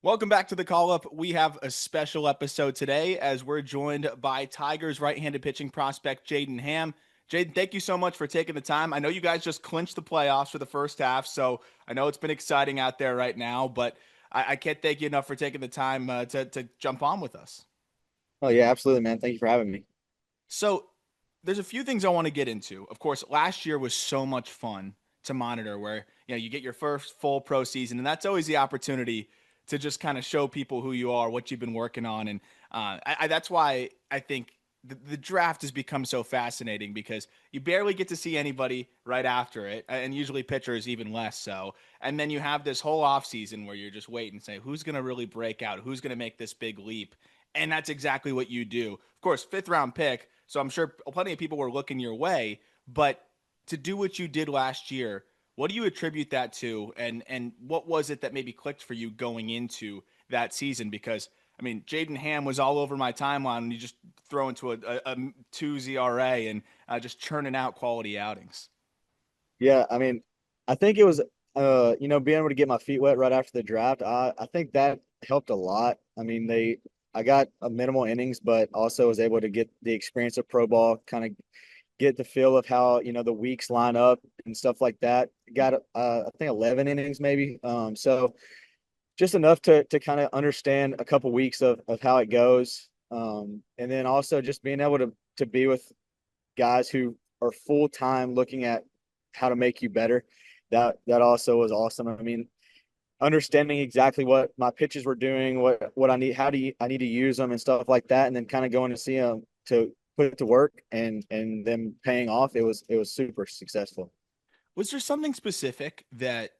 Welcome back to the call up. We have a special episode today as we're joined by Tigers right-handed pitching prospect Jaden Hamm. Jaden, thank you so much for taking the time. I know you guys just clinched the playoffs for the first half, so I know it's been exciting out there right now, but I can't thank you enough for taking the time to jump on with us. Oh yeah, absolutely, man. Thank you for having me. So there's a few things I want to get into. Of course, last year was so much fun to monitor where, you get your first full pro season, and that's always the opportunity to just kind of show people who you are, what you've been working on. And that's why I think the draft has become so fascinating because you barely get to see anybody right after it, and usually pitchers even less so. And then you have this whole offseason where you're just waiting and say, who's going to really break out? Who's going to make this big leap? And that's exactly what you do. Of course, fifth round pick. So I'm sure plenty of people were looking your way. But to do what you did last year, what do you attribute that to? And what was it that maybe clicked for you going into that season? Because I mean, Jaden Hamm was all over my timeline, and you just throw into a 2 ZRA and just churning out quality outings. Yeah, I mean, I think it was being able to get my feet wet right after the draft. I think that helped a lot. I mean, I got a minimal innings, but also was able to get the experience of pro ball, kind of get the feel of how, the weeks line up and stuff like that. Got I think 11 innings maybe. So just enough to kind of understand a couple weeks of how it goes. And then also just being able to be with guys who are full time looking at how to make you better. That also was awesome. I mean, understanding exactly what my pitches were doing, what I need, I need to use them and stuff like that, and then kind of going to see them to put it to work and them paying off. It was super successful. Was there something specific that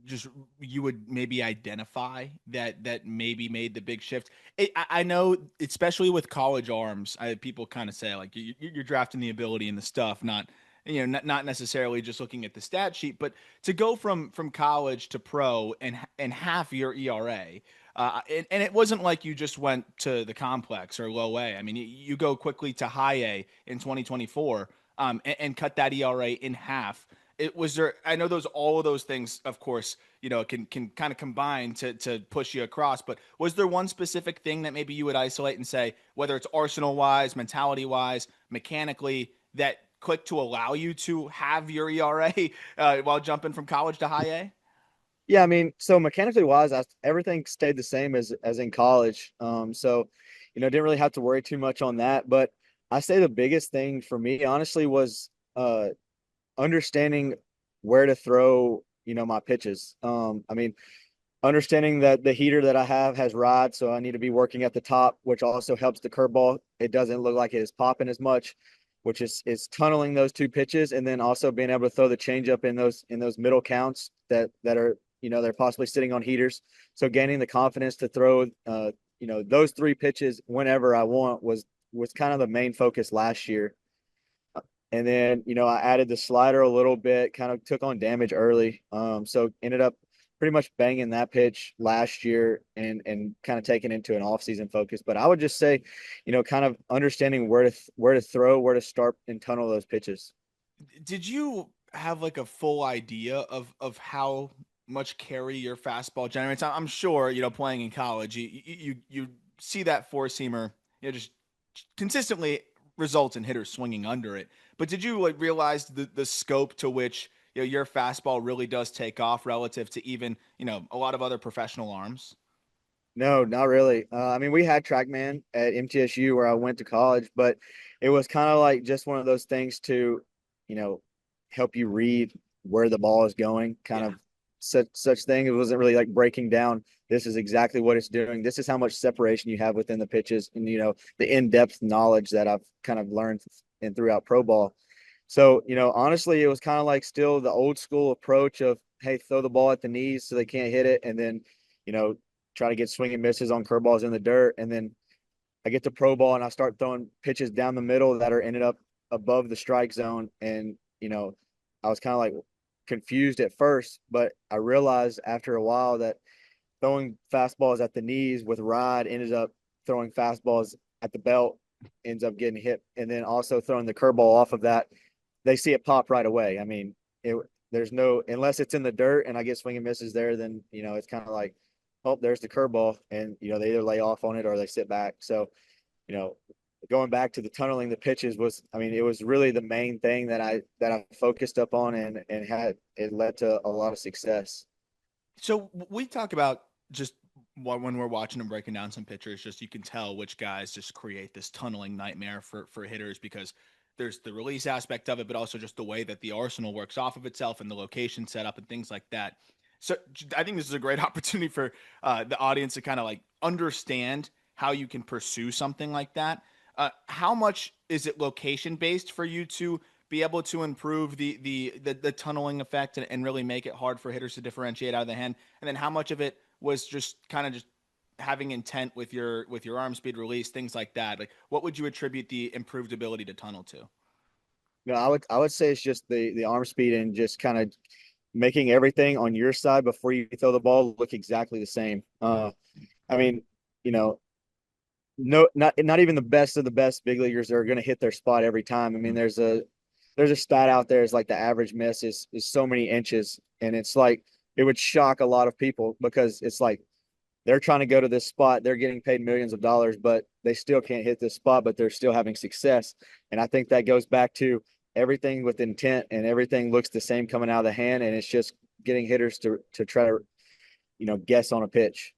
just you would maybe identify that maybe made the big shift? I know, especially with college arms, people kind of say like you're drafting the ability and the stuff, not not necessarily just looking at the stat sheet, but to go from college to pro and half your ERA. And it wasn't like you just went to the complex or low A. I mean, you go quickly to high A in 2024, and cut that ERA in half. It was there. I know those all of those things, of course, can kind of combine to push you across. But was there one specific thing that maybe you would isolate and say, whether it's arsenal wise, mentality wise, mechanically, that clicked to allow you to have your ERA while jumping from college to high A? Yeah, I mean, so mechanically wise, everything stayed the same as in college. So didn't really have to worry too much on that. But I say the biggest thing for me, honestly, was understanding where to throw, my pitches. I mean, understanding that the heater that I have has rod, so I need to be working at the top, which also helps the curveball. It doesn't look like it is popping as much, which is tunneling those two pitches, and then also being able to throw the changeup in those middle counts that are they're possibly sitting on heaters. So gaining the confidence to throw those three pitches whenever I want was kind of the main focus last year. And then, I added the slider a little bit, kind of took on damage early. So ended up pretty much banging that pitch last year and kind of taking into an offseason focus. But I would just say, kind of understanding where to throw, where to start and tunnel those pitches. Did you have like a full idea of how much carry your fastball generates? I'm sure, playing in college, you see that four seamer, just consistently results in hitters swinging under it. But did you like realize the scope to which your fastball really does take off relative to even a lot of other professional arms? No, not really. I mean, we had TrackMan at MTSU where I went to college, but it was kind of like just one of those things to, you know, help you read where the ball is going, kind Yeah. of such thing. It wasn't really like breaking down. This is exactly what it's doing. This is how much separation you have within the pitches, and the in-depth knowledge that I've kind of learned and throughout pro ball. So, honestly, it was kind of like still the old school approach of, hey, throw the ball at the knees so they can't hit it, and then, you know, try to get swinging misses on curveballs in the dirt. And then I get to pro ball and I start throwing pitches down the middle that are ended up above the strike zone. And, I was kind of like confused at first, but I realized after a while that throwing fastballs at the knees with rod ended up throwing fastballs at the belt, ends up getting hit. And then also throwing the curveball off of that, they see it pop right away. I mean, there's no, unless it's in the dirt and I get swinging misses there, then, it's kind of like, oh, there's the curveball, and they either lay off on it or they sit back. So you know, going back to the tunneling the pitches was, I mean, it was really the main thing that I focused up on, and had it led to a lot of success. So we talk about just when we're watching and breaking down some pitchers, just you can tell which guys just create this tunneling nightmare for hitters because there's the release aspect of it, but also just the way that the arsenal works off of itself and the location setup and things like that. So I think this is a great opportunity for the audience to kind of like understand how you can pursue something like that. How much is it location based for you to be able to improve the tunneling effect and really make it hard for hitters to differentiate out of the hand? And then how much of it was just kind of just having intent with your arm speed release, things like that? Like what would you attribute the improved ability to tunnel to? No, I would say it's just the arm speed and just kind of making everything on your side before you throw the ball look exactly the same. I mean, you know, no, not even the best of the best big leaguers are going to hit their spot every time. I mean, there's a stat out there. It's like the average miss is so many inches, and it's like it would shock a lot of people because it's like they're trying to go to this spot. They're getting paid millions of dollars, but they still can't hit this spot, but they're still having success. And I think that goes back to everything with intent, and everything looks the same coming out of the hand. And it's just getting hitters to try to, guess on a pitch.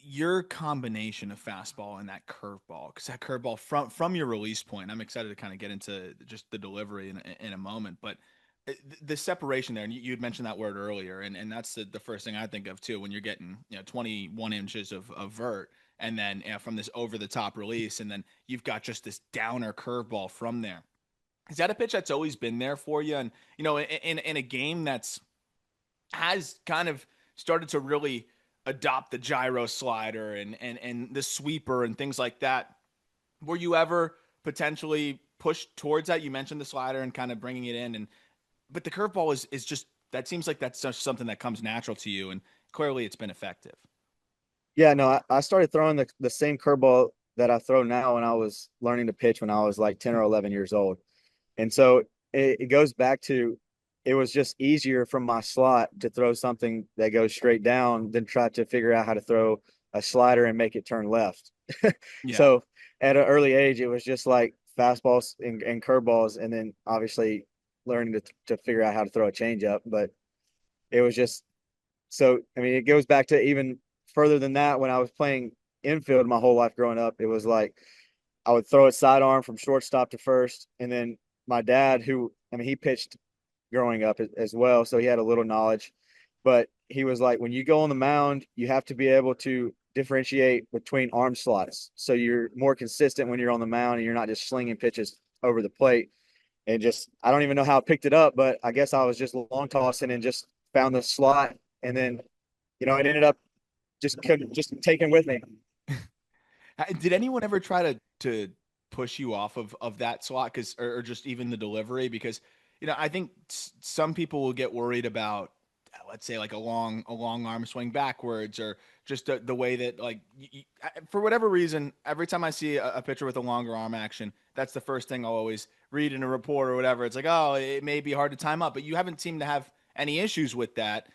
Your combination of fastball and that curveball, because that curveball from your release point, I'm excited to kind of get into just the delivery in a moment, but the separation there, and you had mentioned that word earlier, and that's the first thing I think of too when you're getting 21 inches of vert, and then from this over the top release, and then you've got just this downer curveball from there. Is that a pitch that's always been there for you? And in a game that's has kind of started to really adopt the gyro slider and the sweeper and things like that. Were you ever potentially pushed towards that? You mentioned the slider and kind of bringing it in, and but the curveball is just that seems like that's just something that comes natural to you, and clearly it's been effective. Yeah, no, I started throwing the same curveball that I throw now when I was learning to pitch when I was like 10 or 11 years old. And so it goes back to it was just easier from my slot to throw something that goes straight down than try to figure out how to throw a slider and make it turn left. Yeah. So at an early age, it was just like fastballs and curveballs, and then obviously learning to figure out how to throw a changeup. But it was just so, I mean, it goes back to even further than that. When I was playing infield my whole life growing up, it was like I would throw it sidearm from shortstop to first. And then my dad, who, I mean, he pitched growing up as well, so he had a little knowledge. But he was like, when you go on the mound, you have to be able to differentiate between arm slots. So you're more consistent when you're on the mound and you're not just slinging pitches over the plate. And just, I don't even know how I picked it up, but I guess I was just long tossing and just found the slot. And then, it ended up just taking with me. Did anyone ever try to push you off of that slot because or just even the delivery? Because I think some people will get worried about let's say like a long arm swing backwards or just the way that like for whatever reason every time I see a pitcher with a longer arm action, that's the first thing I'll always read in a report or whatever. It's like, oh, it may be hard to time up, but you haven't seemed to have any issues with that.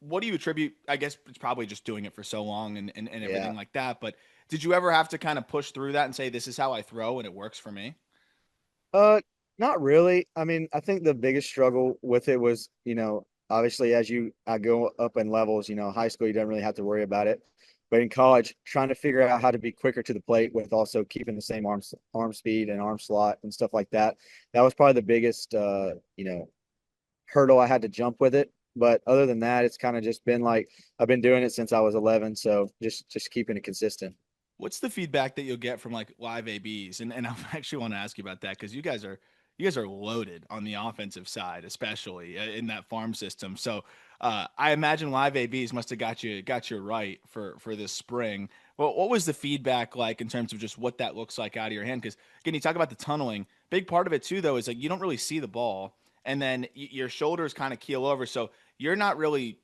What do you attribute? I guess it's probably just doing it for so long and Yeah. everything like that. But did you ever have to kind of push through that and say, this is how I throw and it works for me? Uh, Not really. I mean, I think the biggest struggle with it was, obviously as I go up in levels, high school, you don't really have to worry about it. But in college, trying to figure out how to be quicker to the plate with also keeping the same arm speed and arm slot and stuff like that. That was probably the biggest, hurdle I had to jump with it. But other than that, it's kind of just been like I've been doing it since I was 11, so just keeping it consistent. What's the feedback that you'll get from like live ABs? And I actually want to ask you about that because you guys are loaded on the offensive side, especially in that farm system. So I imagine live ABs must have got you right for this spring. Well, what was the feedback like in terms of just what that looks like out of your hand? Because again, you talk about the tunneling. Big part of it too, though, is like you don't really see the ball, and then your shoulders kind of keel over, so you're not really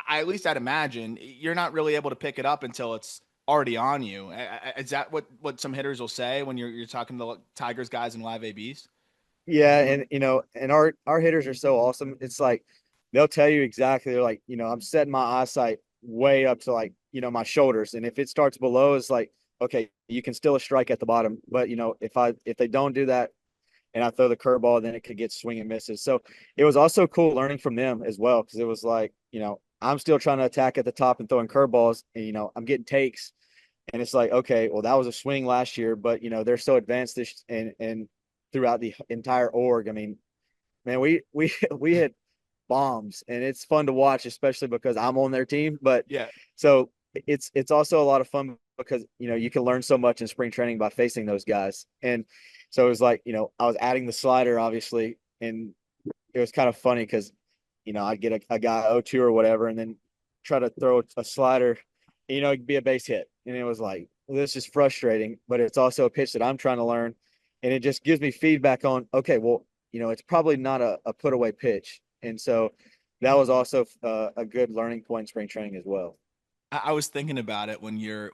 at least I'd imagine you're not really able to pick it up until it's already on you. Is that what some hitters will say when you're talking to the Tigers guys and live ABs? Yeah, and and our hitters are so awesome. It's like they'll tell you exactly. They're like, I'm setting my eyesight way up to like, my shoulders. And if it starts below, it's like, okay, you can still a strike at the bottom. But if they don't do that and I throw the curveball, then it could get swing and misses. So it was also cool learning from them as well, because it was like, I'm still trying to attack at the top and throwing curveballs, and I'm getting takes. And it's like, okay, well, that was a swing last year, but they're so advanced this and throughout the entire org. I mean, man, we hit bombs, and it's fun to watch, especially because I'm on their team. But Yeah. so it's also a lot of fun because you can learn so much in spring training by facing those guys. And so it was like, I was adding the slider obviously, and it was kind of funny because I'd get a guy 0-2 or whatever, and then try to throw a slider, it'd be a base hit. And it was like, well, this is frustrating, but it's also a pitch that I'm trying to learn. And it just gives me feedback on, okay, well, it's probably not a put away pitch. And so that was also a good learning point in spring training as well. I was thinking about it when you're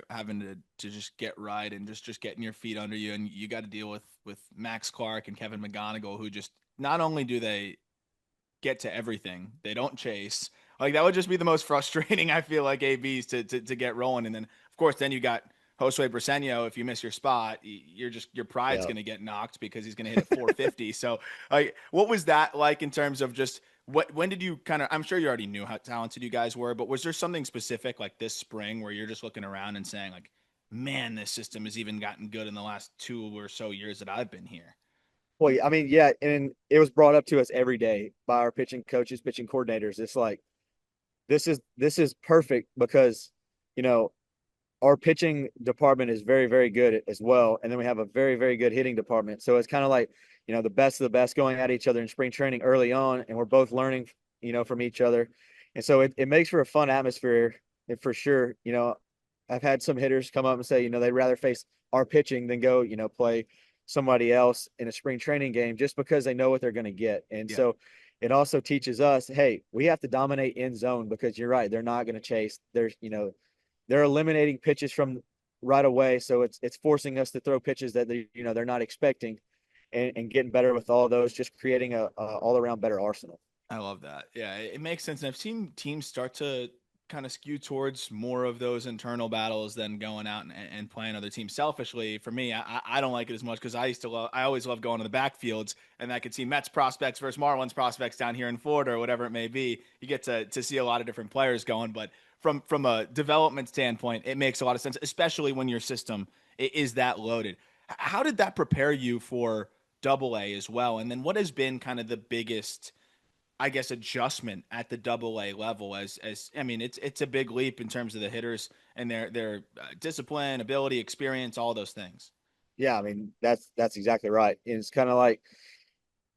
having to just get right and just getting your feet under you, and you got to deal with Max Clark and Kevin McGonigal, who just not only do they get to everything, they don't chase. Like that would just be the most frustrating. I feel like ABs to get rolling, and then of course then you got Josue Briseño. If you miss your spot, you're just your pride's Yeah. going to get knocked because he's going to hit a 450. So like, what was that like in terms of just when did you kind of, I'm sure you already knew how talented you guys were, but was there something specific like this spring where you're just looking around and saying like, man, this system has even gotten good in the last 2 or so years that I've been here? Well, I mean, yeah, and it was brought up to us every day by our pitching coaches, pitching coordinators. It's like this is perfect because you know our pitching department is very, very good as well. And then we have a very, very good hitting department. So it's kind of like, the best of the best going at each other in spring training early on. And we're both learning, from each other. And so it makes for a fun atmosphere. And for sure, I've had some hitters come up and say, they'd rather face our pitching than go, play somebody else in a spring training game just because they know what they're going to get. And Yeah. so it also teaches us, hey, we have to dominate in zone because you're right. They're not going to chase. They're eliminating pitches from right away, so it's forcing us to throw pitches that they're not expecting, and getting better with all those, just creating a all around better arsenal. I love that. Yeah, it makes sense. And I've seen teams start to kind of skew towards more of those internal battles than going out and playing other teams. Selfishly, for me, I don't like it as much because I always love going to the backfields, and I could see Mets prospects versus Marlins prospects down here in Florida or whatever it may be. You get to see a lot of different players going, but from a development standpoint, it makes a lot of sense, especially when your system is that loaded. How did that prepare you for Double A as well? And then what has been kind of the biggest, I guess, adjustment at the Double A level? As I mean, it's a big leap in terms of the hitters and their discipline, ability, experience, all those things. Yeah, I mean that's exactly right. And it's kind of like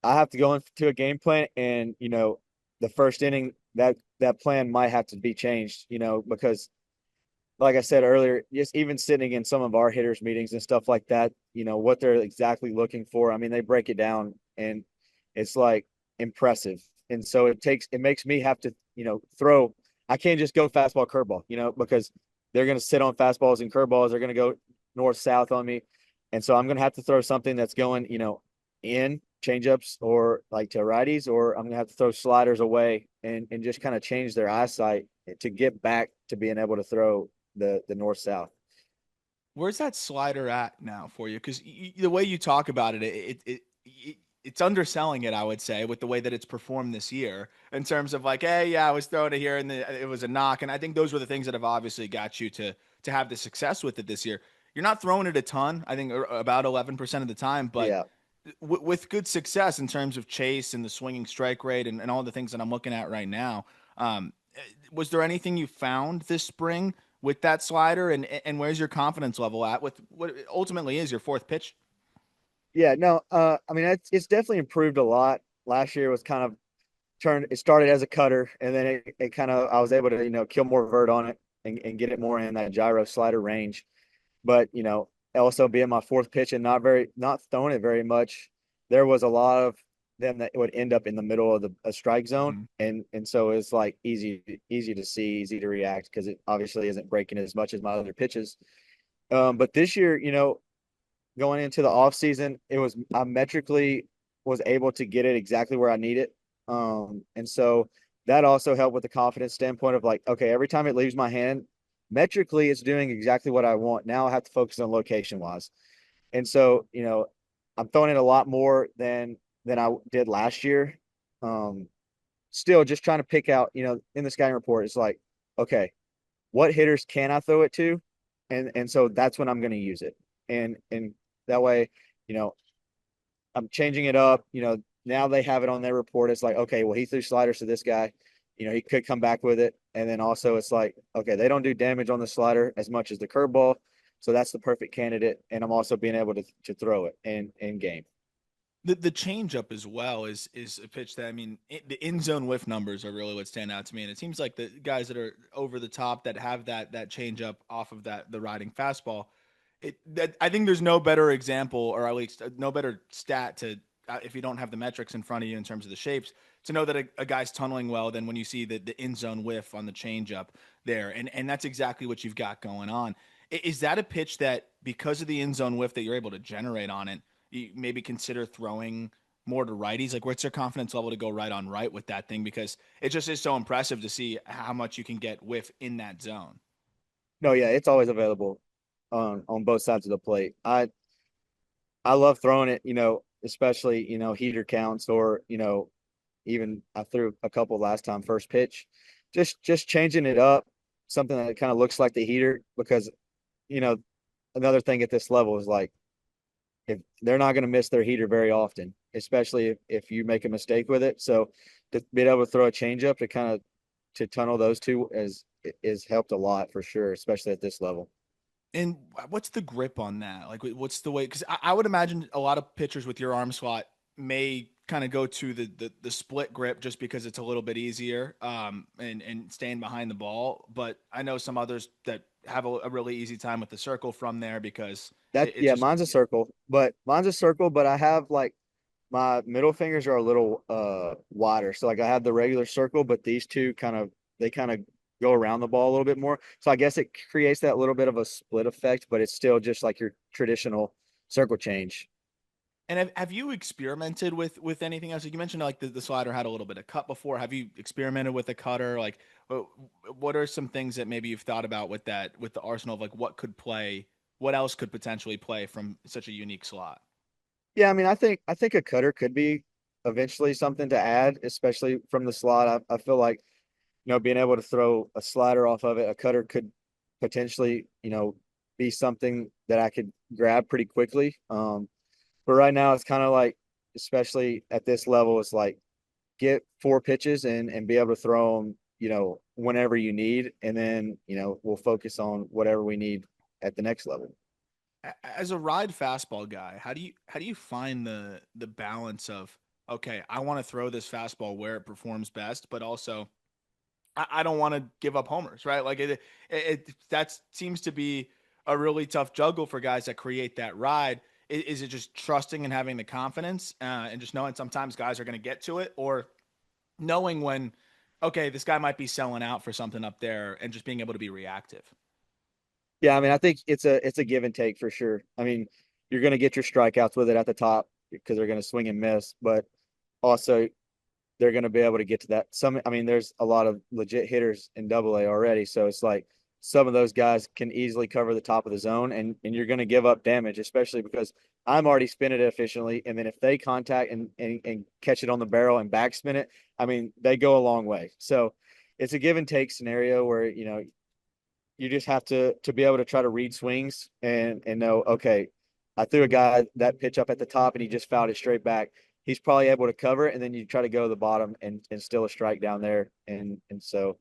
I have to go into a game plan, and the first inning that plan might have to be changed, because like I said earlier, just even sitting in some of our hitters meetings and stuff like that, what they're exactly looking for. I mean, they break it down, and it's like impressive. And so it makes me have to, throw. I can't just go fastball curveball, because they're going to sit on fastballs and curveballs. They're going to go north south on me. And so I'm going to have to throw something that's going, in changeups or like to righties, or I'm going to have to throw sliders away and just kind of change their eyesight to get back to being able to throw the north south. Where's that slider at now for you? Because the way you talk about it's underselling it, I would say, with the way that it's performed this year in terms of like, hey, yeah, I was throwing it here and it was a knock, and I think those were the things that have obviously got you to have the success with it this year. You're not throwing it a ton, I think about 11% of the time, but Yeah. with good success in terms of chase and the swinging strike rate and all the things that I'm looking at right now. Was there anything you found this spring with that slider, and where's your confidence level at with what ultimately is your fourth pitch? Yeah, no, I mean it's definitely improved a lot. Last year was kind of it started as a cutter, and then it kind of I was able to, kill more vert on it, and get it more in that gyro slider range. But also being my fourth pitch and not throwing it very much, there was a lot of them that would end up in the middle of the a strike zone, Mm-hmm. and so it's like easy to see, easy to react because it obviously isn't breaking as much as my other pitches. But this year, going into the off season, it was I metrically was able to get it exactly where I need it. And so that also helped with the confidence standpoint of like, okay, every time it leaves my hand, metrically, it's doing exactly what I want. Now I have to focus on location wise. And so, I'm throwing it a lot more than I did last year. Um, Still just trying to pick out, in the scouting report, it's like, okay, what hitters can I throw it to? And so that's when I'm going to use it. And that way, you know, I'm changing it up. Now they have it on their report. It's like, okay, well, he threw sliders to this guy. He could come back with it. And then also it's like, okay, they don't do damage on the slider as much as the curveball. So that's the perfect candidate. And I'm also being able to throw it in game. The changeup as well is a pitch that, I mean, the in zone whiff numbers are really what stand out to me, and it seems like the guys that are over the top that have that changeup off of the riding fastball, I think there's no better example, or at least no better stat to, if you don't have the metrics in front of you in terms of the shapes, to know that a guy's tunneling well than when you see the in zone whiff on the changeup there, and that's exactly what you've got going on. Is that a pitch that, because of the in zone whiff that you're able to generate on it, you maybe consider throwing more to righties? Like, what's your confidence level to go right on right with that thing? Because it just is so impressive to see how much you can get whiff in that zone. No, yeah, it's always available on both sides of the plate. I love throwing it, especially, heater counts or, even I threw a couple last time first pitch. Just changing it up, something that kind of looks like the heater because, you know, another thing at this level is like if they're not going to miss their heater very often, especially if you make a mistake with it. So to be able to throw a changeup to kind of to tunnel those two is helped a lot for sure, especially at this level. And what's the grip on that? Like, what's the way? Because I would imagine a lot of pitchers with your arm slot may kind of go to the split grip just because it's a little bit easier, and staying behind the ball. But I know some others that have a really easy time with the circle from there because That it's yeah, just mine's a circle, but I have like my middle fingers are a little wider. So like I have the regular circle, but these two kind of go around the ball a little bit more. So I guess it creates that little bit of a split effect, but it's still just like your traditional circle change. And have you experimented with anything else? Like, you mentioned like the slider had a little bit of cut before. Have you experimented with a cutter? Like, what are some things that maybe you've thought about with that, with the arsenal of like what could play, what else could potentially play from such a unique slot? Yeah, I mean, I think a cutter could be eventually something to add, especially from the slot. I feel like, being able to throw a slider off of it, a cutter could potentially, be something that I could grab pretty quickly. But right now it's kind of like, especially at this level, it's like get four pitches and be able to throw them, whenever you need, and then, we'll focus on whatever we need at the next level. As a ride fastball guy, how do you find the balance of, okay, I want to throw this fastball where it performs best, but also I don't want to give up homers, right? Like that seems to be a really tough juggle for guys that create that ride. Is it just trusting and having the confidence, and just knowing sometimes guys are going to get to it, or knowing when, okay, this guy might be selling out for something up there, and just being able to be reactive? Yeah, I mean, I think it's a give and take for sure. I mean, you're going to get your strikeouts with it at the top because they're going to swing and miss, but also they're going to be able to get to that. I mean, there's a lot of legit hitters in Double A already, so it's like some of those guys can easily cover the top of the zone, and you're going to give up damage, especially because I'm already spinning it efficiently, and then if they contact and catch it on the barrel and backspin it, I mean, they go a long way. So it's a give and take scenario where you just have to be able to try to read swings and know, okay, I threw a guy that pitch up at the top and he just fouled it straight back. He's probably able to cover it, and then you try to go to the bottom and still a strike down there. And so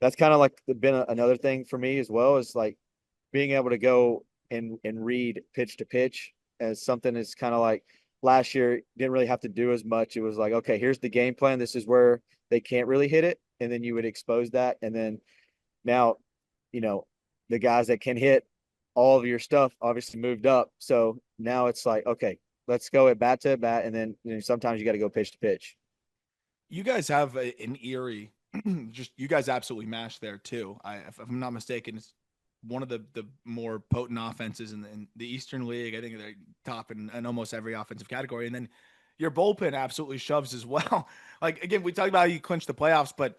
that's kind of like been another thing for me as well, is like being able to go and read pitch to pitch as something is kind of like last year didn't really have to do as much. It was like, okay, here's the game plan. This is where they can't really hit it. And then you would expose that. And then now, you know, the guys that can hit all of your stuff obviously moved up. So now it's like, okay, let's go at bat to bat. And then sometimes you got to go pitch to pitch. You guys have an eerie, just you guys absolutely mash there too. If I'm not mistaken, it's one of the more potent offenses in the Eastern League. I think they're top in almost every offensive category. And then your bullpen absolutely shoves as well. Like again, we talked about how you clinch the playoffs, but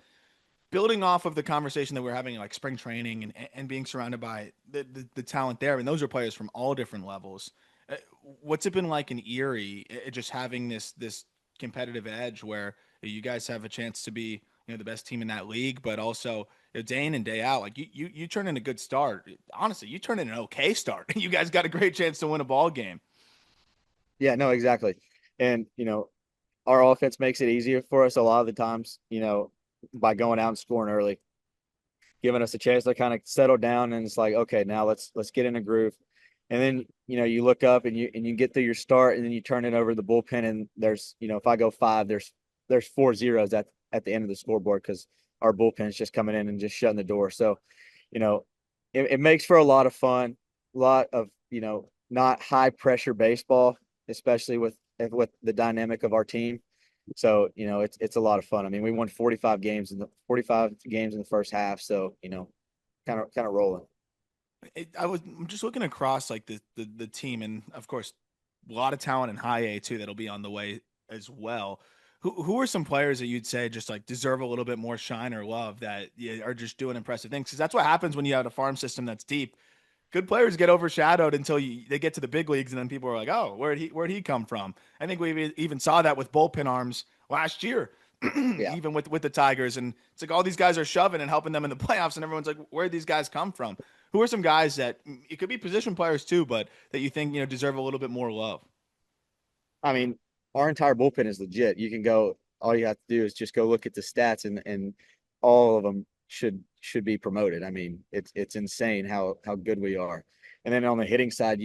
building off of the conversation that we're having, like spring training and being surrounded by the talent there, and those are players from all different levels. Uh, What's it been like in Erie, just having this competitive edge where you guys have a chance to be the best team in that league, but also day in and day out, like you turn in a good start. Honestly, you turn in an okay start. You guys got a great chance to win a ball game. Yeah, no, exactly. And, our offense makes it easier for us a lot of the times, by going out and scoring early, giving us a chance to kind of settle down. And it's like, okay, now let's get in a groove. And then, you look up and you get through your start and then you turn it over to the bullpen and there's, if I go five, there's 4 zeros at the end of the scoreboard because our bullpen's just coming in and just shutting the door. So, you know, it makes for a lot of fun, a lot of, not high pressure baseball, especially with the dynamic of our team. So, it's a lot of fun. I mean, we won 45 games in the first half. So, kind of rolling. I'm just looking across like the team, and of course, a lot of talent in high A too that'll be on the way as well. Who are some players that you'd say just like deserve a little bit more shine or love that are just doing impressive things? Because that's what happens when you have a farm system that's deep. Good players get overshadowed until they get to the big leagues, and then people are like, "Oh, where'd he come from?" I think we even saw that with bullpen arms last year, Yeah. even with the Tigers, and it's like all these guys are shoving and helping them in the playoffs, and everyone's like, "Where'd these guys come from?" Who are some guys that it could be position players too, but that you think deserve a little bit more love? I mean, our entire bullpen is legit. You can go, all you have to do is just go look at the stats and all of them should be promoted. I mean, it's insane how good we are. And then on the hitting side,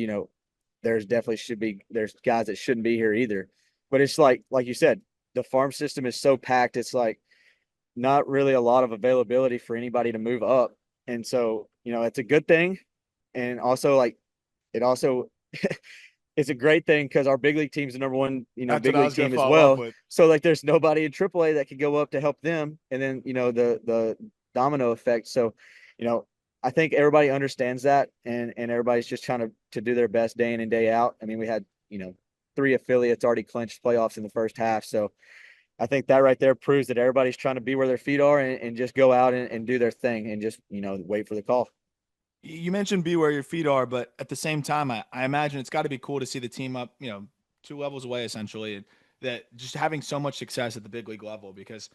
there's guys that shouldn't be here either. But it's like you said, the farm system is so packed, it's like not really a lot of availability for anybody to move up. And so, it's a good thing. And also like it also it's a great thing because our big league team's the number one, That's what big I league was going team to as follow up well. with. So like there's nobody in AAA that could go up to help them. And then, the domino effect. So, you know, I think everybody understands that and everybody's just trying to do their best day in and day out. I mean, we had, 3 affiliates already clinched playoffs in the first half. So I think that right there proves that everybody's trying to be where their feet are and just go out and do their thing and just, wait for the call. You mentioned be where your feet are, but at the same time, I imagine it's got to be cool to see the team up, 2 levels away essentially, and that just having so much success at the big league level because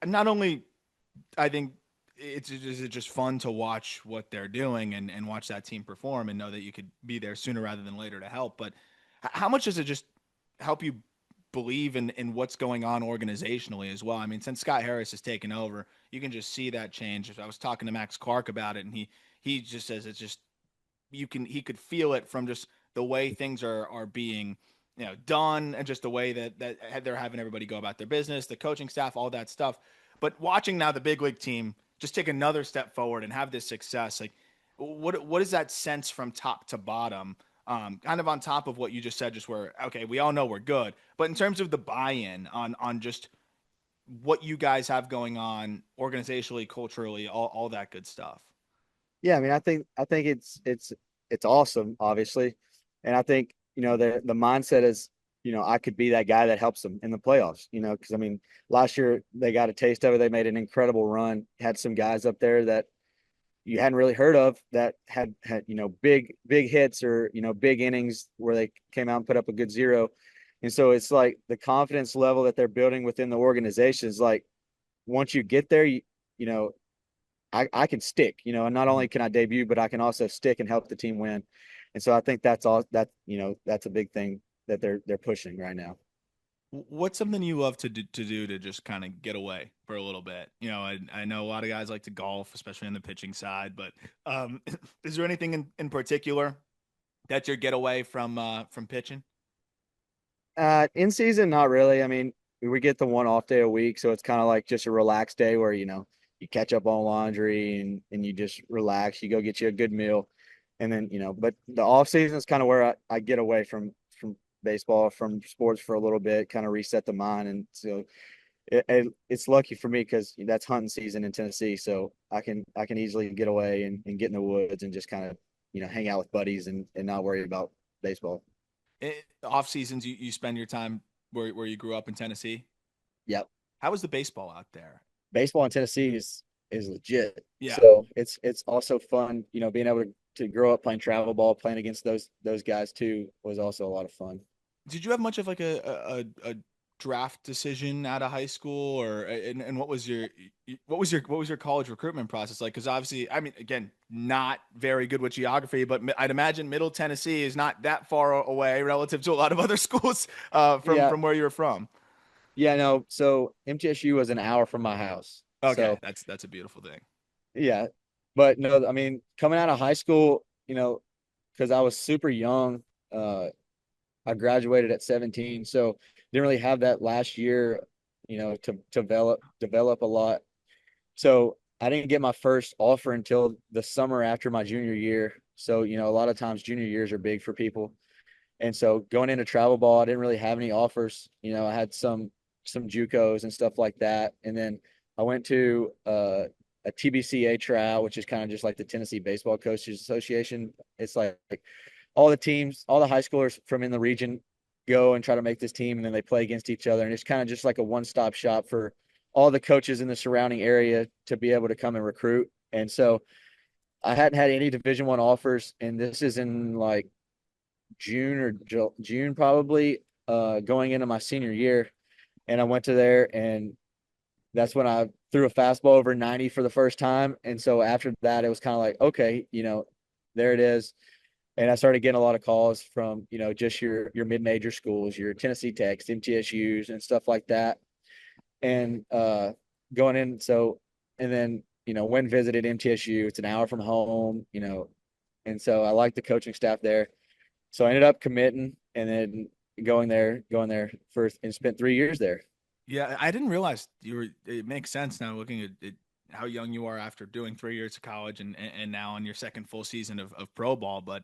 not only I think it's just fun to watch what they're doing and watch that team perform and know that you could be there sooner rather than later to help. But how much does it just help you believe in what's going on organizationally as well? I mean, since Scott Harris has taken over, you can just see that change. I was talking to Max Clark about it, and he just says it's just he could feel it from just the way things are being done and just the way that they're having everybody go about their business, the coaching staff, all that stuff. But watching now the big league team just take another step forward and have this success, like what is that sense from top to bottom? Kind of on top of what you just said, just where okay, we all know we're good, but in terms of the buy-in on just what you guys have going on organizationally, culturally, all that good stuff. Yeah, I mean, I think it's awesome, obviously, and I think the mindset is I could be that guy that helps them in the playoffs. Because I mean, last year they got a taste of it. They made an incredible run. Had some guys up there that you hadn't really heard of that had big hits or big innings where they came out and put up a good zero. And so it's like the confidence level that they're building within the organization is like once you get there, you know I can stick, and not only can I debut, but I can also stick and help the team win. And so I think that's all that's a big thing that they're pushing right now. What's something you love to do to just kind of get away for a little bit? I know a lot of guys like to golf, especially on the pitching side, but is there anything in particular that's your getaway from pitching? In season, not really. I mean, we get the one off day a week, so it's kind of like just a relaxed day where you catch up on laundry and you just relax. You go get you a good meal, and then But the off season is kind of where I get away from baseball, from sports for a little bit, kind of reset the mind, and so it's lucky for me because that's hunting season in Tennessee, so I can easily get away and get in the woods and just kind of hang out with buddies and not worry about baseball. Off seasons, you spend your time. where you grew up in Tennessee? Yep. How was the baseball out there? Baseball in Tennessee is legit. Yeah. So it's also fun, being able to grow up playing travel ball, playing against those guys too was also a lot of fun. Did you have much of like a draft decision out of high school, or and what was your college recruitment process like? Because obviously, I mean, again, not very good with geography, but I'd imagine Middle Tennessee is not that far away relative to a lot of other schools from Yeah, where you're from. yeah, no. So MTSU was an hour from my house. Okay, So that's a beautiful thing. yeah, but no, I mean, coming out of high school, because I was super young, uh, I graduated at 17, so didn't really have that last year, to develop a lot. So I didn't get my first offer until the summer after my junior year. So, a lot of times junior years are big for people. And so going into travel ball, I didn't really have any offers. I had some JUCOs and stuff like that. And then I went to a TBCA tryout, which is kind of just like the Tennessee Baseball Coaches Association. It's like all the teams, all the high schoolers from in the region go and try to make this team, and then they play against each other. And it's kind of just like a one-stop shop for all the coaches in the surrounding area to be able to come and recruit. And so I hadn't had any Division I offers, and this is in like June probably, going into my senior year. And I went to there, and that's when I threw a fastball over 90 for the first time. And so after that, it was kind of like, okay, there it is. And I started getting a lot of calls from, just your mid-major schools, your Tennessee Techs, MTSU's, and stuff like that. And going in, so and then when visited MTSU, it's an hour from home, and so I like the coaching staff there. So I ended up committing and then going there first and spent 3 years there. Yeah, I didn't realize you were. It makes sense now looking at how young you are after doing 3 years of college and now on your second full season of pro ball. But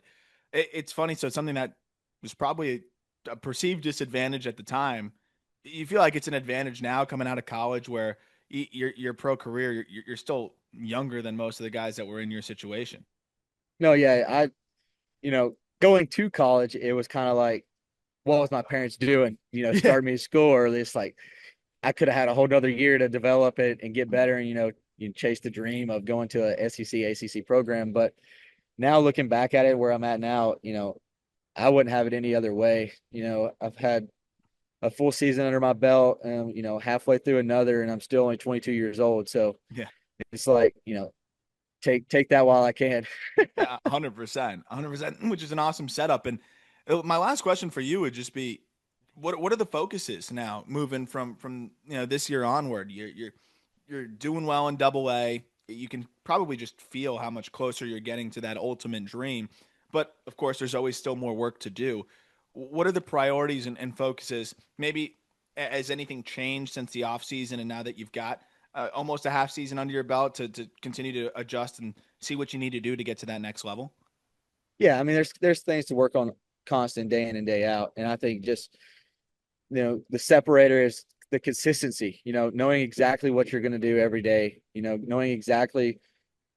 it's funny. So it's something that was probably a perceived disadvantage at the time. You feel like it's an advantage now coming out of college where your pro career, you're still younger than most of the guys that were in your situation. No, yeah, going to college, it was kind of like, what was my parents doing? Yeah, Starting me to school early. It's like I could have had a whole nother year to develop it and get better, and you chase the dream of going to a SEC ACC program. But now looking back at it, where I'm at now, I wouldn't have it any other way. I've had a full season under my belt, and halfway through another, and I'm still only 22 years old. So yeah. it's like, take that while I can. Yeah, 100%, 100%, which is an awesome setup. And my last question for you would just be, what are the focuses now moving from this year onward? You're doing well in Double A. You can probably just feel how much closer you're getting to that ultimate dream. But of course, there's always still more work to do. What are the priorities and focuses? Maybe has anything changed since the off season and now that you've got almost a half season under your belt to continue to adjust and see what you need to do to get to that next level? Yeah, I mean, there's things to work on constant day in and day out, and I think just the separator is the consistency. Knowing exactly what you're going to do every day. Knowing exactly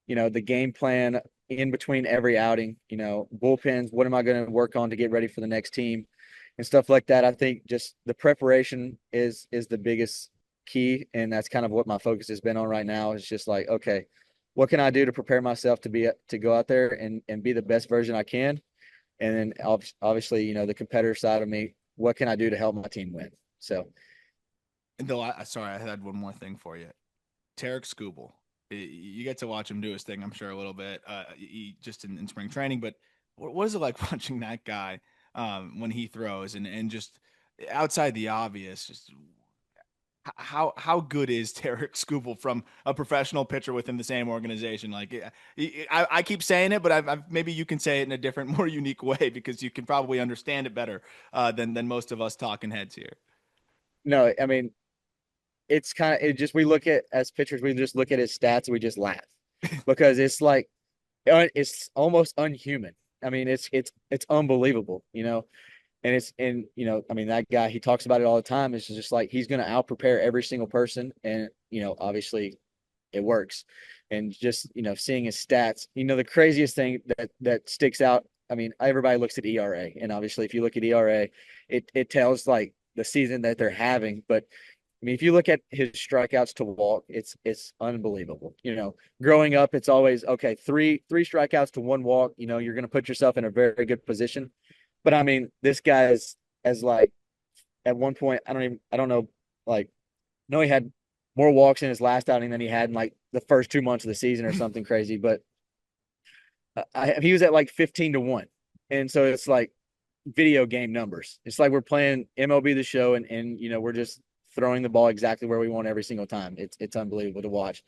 the game plan in between every outing. Bullpens. What am I going to work on to get ready for the next team, and stuff like that. I think just the preparation is the biggest key, and that's kind of what my focus has been on right now. Is just like, okay, what can I do to prepare myself to go out there and be the best version I can, and then obviously the competitor side of me, what can I do to help my team win? So And sorry, I had one more thing for you. Tarek Skubal. You get to watch him do his thing, I'm sure, a little bit, just in spring training. But what is it like watching that guy when he throws and just outside the obvious, just how good is Tarek Skubal from a professional pitcher within the same organization? Like, I keep saying it, but maybe you can say it in a different, more unique way because you can probably understand it better than most of us talking heads here. no, I mean, it's kind of, it just, we look at, as pitchers, we just look at his stats and we just laugh because it's like, it's almost unhuman. I mean, it's unbelievable, and I mean, that guy, he talks about it all the time. It's just like he's going to out prepare every single person, and obviously it works. And just seeing his stats, the craziest thing that sticks out. I mean, everybody looks at ERA, and obviously, if you look at ERA, it tells like the season that they're having. But I mean, if you look at his strikeouts to walk, it's unbelievable. Growing up, it's always okay, three strikeouts to one walk. You're going to put yourself in a very good position. But I mean, this guy is as like at one point, I don't know, like, no, he had more walks in his last outing than he had in like the first 2 months of the season or something crazy. But he was at like 15-1, and so it's like video game numbers. It's like we're playing MLB the Show, and we're just throwing the ball exactly where we want every single time. It's unbelievable to watch.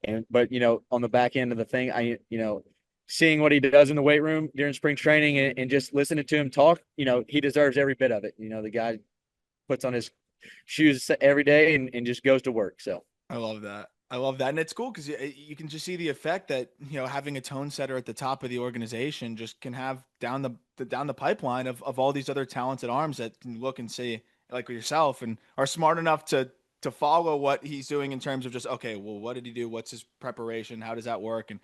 And but on the back end of the thing, seeing what he does in the weight room during spring training and just listening to him talk, he deserves every bit of it. The guy puts on his shoes every day and just goes to work. So I love that. I love that. And it's cool because you can just see the effect that, having a tone setter at the top of the organization just can have down down the pipeline of all these other talented arms that can look and see like yourself and are smart enough to follow what he's doing in terms of just, okay, well, what did he do? What's his preparation? How does that work? And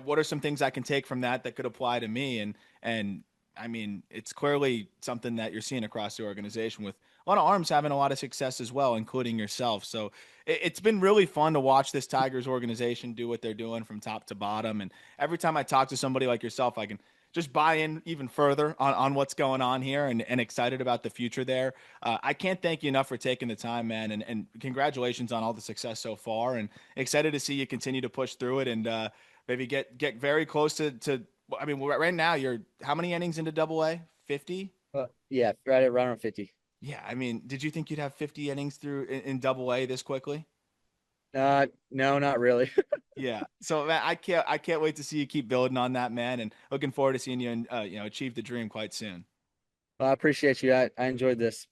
what are some things I can take from that could apply to me? And I mean, it's clearly something that you're seeing across the organization with a lot of arms having a lot of success as well, including yourself. So it's been really fun to watch this Tigers organization do what they're doing from top to bottom. And every time I talk to somebody like yourself, I can just buy in even further on what's going on here and excited about the future there. I can't thank you enough for taking the time, man. And congratulations on all the success so far. And excited to see you continue to push through it and maybe get very close to. I mean, right now you're how many innings into Double A? 50. yeah, right around 50. Yeah, I mean, did you think you'd have 50 innings through in Double A this quickly? No, not really. Yeah. So man, I can't wait to see you keep building on that, man, and looking forward to seeing you and achieve the dream quite soon. Well, I appreciate you. I enjoyed this.